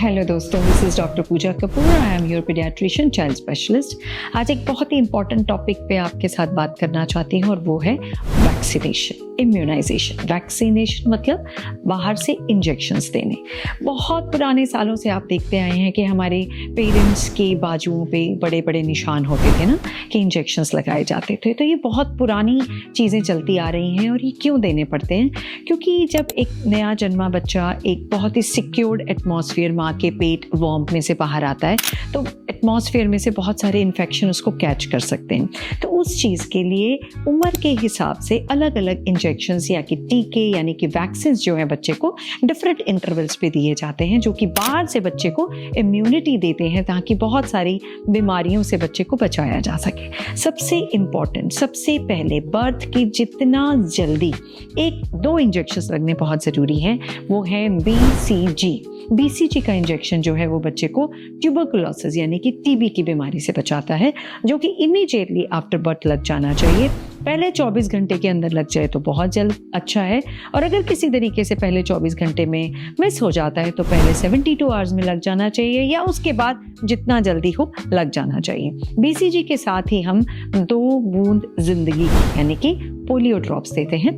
Hello दोस्तों, this is doctor Pooja Kapoor. I am your paediatrician child specialist. आज एक बहुत ही इंपॉर्टेंट टॉपिक पे आपके साथ बात करना चाहती हूँ और वो है वैक्सीनेशन, इम्यूनाइजेशन। वैक्सीनेशन मतलब बाहर से इंजेक्शंस देने। बहुत पुराने सालों से आप देखते आए हैं कि हमारे पेरेंट्स के बाजुओं पे बड़े बड़े निशान होते थे ना, कि इंजेक्शंस लगाए जाते थे। तो ये बहुत पुरानी चीज़ें चलती आ रही हैं। और ये क्यों देने पड़ते हैं? क्योंकि जब एक नया जन्मा बच्चा एक बहुत ही सिक्योर्ड एटमॉस्फेयर, माँ के पेट वॉर्म में से बाहर आता है, तो एटमॉस्फेयर में से बहुत सारे इन्फेक्शन उसको कैच कर सकते हैं। तो उस चीज़ के लिए उम्र के हिसाब से अलग अलग इंजेक्शंस या कि टीके यानी कि वैक्सीन जो है बच्चे को डिफरेंट इंटरवल्स पे दिए जाते हैं, जो कि बाहर से बच्चे को इम्यूनिटी देते हैं ताकि बहुत सारी बीमारियों से बच्चे को बचाया जा सके। सबसे इम्पॉर्टेंट, सबसे पहले बर्थ की जितना जल्दी 1-2 इंजेक्शंस लगने बहुत ज़रूरी हैं। वो है BCG। BCG का इंजेक्शन जो है वो बच्चे को ट्यूबरकुलोसिस यानी कि टीबी की बीमारी से बचाता है, जो कि इमीडिएटली आफ्टर बर्थ लग जाना चाहिए। पहले 24 घंटे के अंदर लग जाए तो बहुत जल्द अच्छा है, और अगर किसी तरीके से पहले 24 घंटे में मिस हो जाता है तो पहले 72 आवर्स में लग जाना चाहिए, या उसके बाद जितना जल्दी हो लग जाना चाहिए। BCG के साथ ही हम 2 बूंद जिंदगी यानी कि पोलियो ड्रॉप्स देते हैं।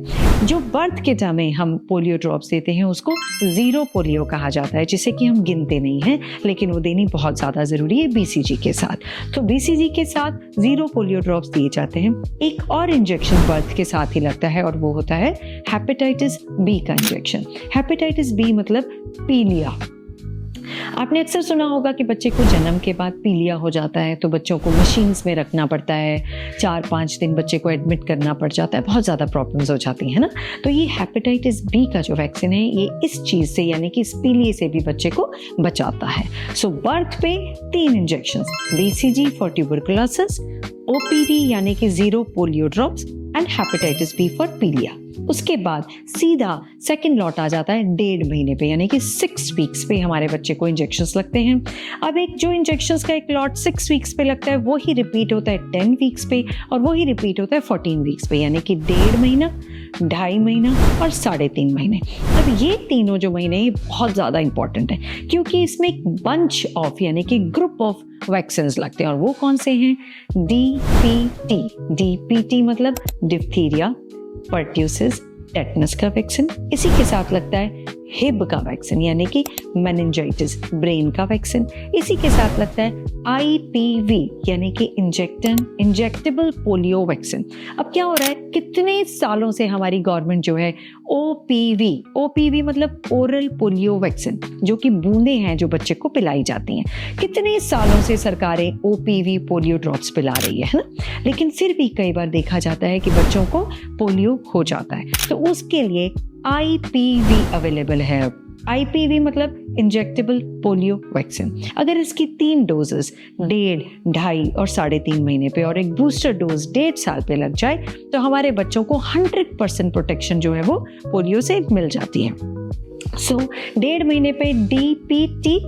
जो बर्थ के समय हम पोलियो ड्रॉप्स देते हैं उसको ज़ीरो पोलियो कहा जाता है, जिसे कि हम गिनते नहीं हैं, लेकिन वो देनी बहुत ज़्यादा ज़रूरी है BCG के साथ। तो BCG के साथ 0 पोलियो ड्रॉप्स दिए जाते हैं। एक और इंजेक्शन बर्थ के साथ ही लगता है और वो होता है हेपेटाइटिस B का इंजेक्शन। हेपेटाइटिस B मतलब पीलिया। आपने अक्सर सुना होगा कि बच्चे को जन्म के बाद पीलिया हो जाता है तो बच्चों को मशीन्स में रखना पड़ता है, 4-5 दिन बच्चे को एडमिट करना पड़ जाता है, बहुत ज़्यादा प्रॉब्लम्स हो जाती हैं ना। तो ये हेपेटाइटिस B का जो वैक्सीन है ये इस चीज़ से यानी कि इस पीलिया से भी बच्चे को बचाता है। सो बर्थ पे 3 injections, BCG for tuberculosis, OPV यानी कि 0 polio drops and hepatitis B for पीलिया। उसके बाद सीधा सेकंड लॉट आ जाता है 1.5 महीने पे यानी कि 6 वीक्स पे हमारे बच्चे को इंजेक्शंस लगते हैं। अब एक जो इंजेक्शंस का एक लॉट 6 वीक्स पे लगता है वो ही रिपीट होता है 10 वीक्स पे, और वो ही रिपीट होता है 14 वीक्स पे, यानी कि 1.5 महीना, 2.5 महीना और 3.5 महीने। अब ये तीनों जो महीने ये बहुत ज़्यादा इंपॉर्टेंट है, क्योंकि इसमें एक बंच ऑफ यानी कि ग्रुप ऑफ वैक्सीन लगते हैं। और वो कौन से हैं? DPT मतलब डिप्थीरिया, पर्ट्यूसिस, टेटनस का वैक्सीन। इसी के साथ लगता है हिब का वैक्सीन यानी कि मेनिंजाइटिस, ब्रेन का वैक्सीन। इसी के साथ लगता है IPV यानी कि इंजेक्टेबल पोलियो वैक्सीन। अब क्या हो रहा है, कितने सालों से हमारी गवर्नमेंट जो है OPV मतलब ओरल पोलियो वैक्सीन, जो कि बूंदे हैं जो बच्चे को पिलाई जाती हैं, कितने सालों से सरकारें OPV पोलियो ड्रॉप्स पिला रही है ना। लेकिन फिर भी कई बार देखा जाता है कि बच्चों को पोलियो हो जाता है, तो उसके लिए IPV अवेलेबल है। IPV मतलब इंजेक्टेबल पोलियो वैक्सीन। अगर इसकी 3 डोजेस 1.5, 2.5 और 3.5 महीने पे और एक बूस्टर डोज 1.5 साल पे लग जाए तो हमारे बच्चों को 100% प्रोटेक्शन जो है वो पोलियो से मिल जाती है। सो 1.5 महीने पे DPT,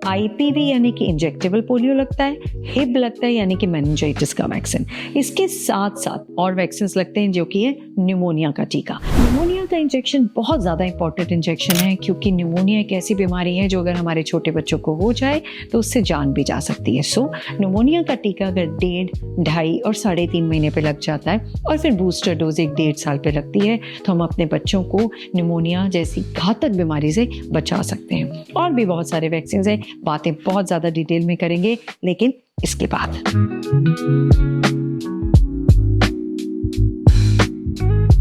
IPV यानी कि इंजेक्टेबल पोलियो लगता है, हिब लगता है यानी कि मेनिंजाइटिस का वैक्सीन। इसके साथ साथ और वैक्सीन लगते हैं जो कि है न्यूमोनिया का टीका। न्यूमोनिया का इंजेक्शन बहुत ज़्यादा इंपॉर्टेंट इंजेक्शन है, क्योंकि न्यूमोनिया एक ऐसी बीमारी है जो अगर हमारे छोटे बच्चों को हो जाए तो उससे जान भी जा सकती है। सो न्यूमोनिया का टीका अगर 1.5, 2.5 और 3.5 महीने पे लग जाता है और फिर बूस्टर डोज 1-1.5 साल पे लगती है, तो हम अपने बच्चों को न्यूमोनिया जैसी घातक बीमारी से बचा सकते हैं। और भी बहुत सारे वैक्सीन हैं, बातें बहुत ज़्यादा डिटेल में करेंगे लेकिन इसके बाद।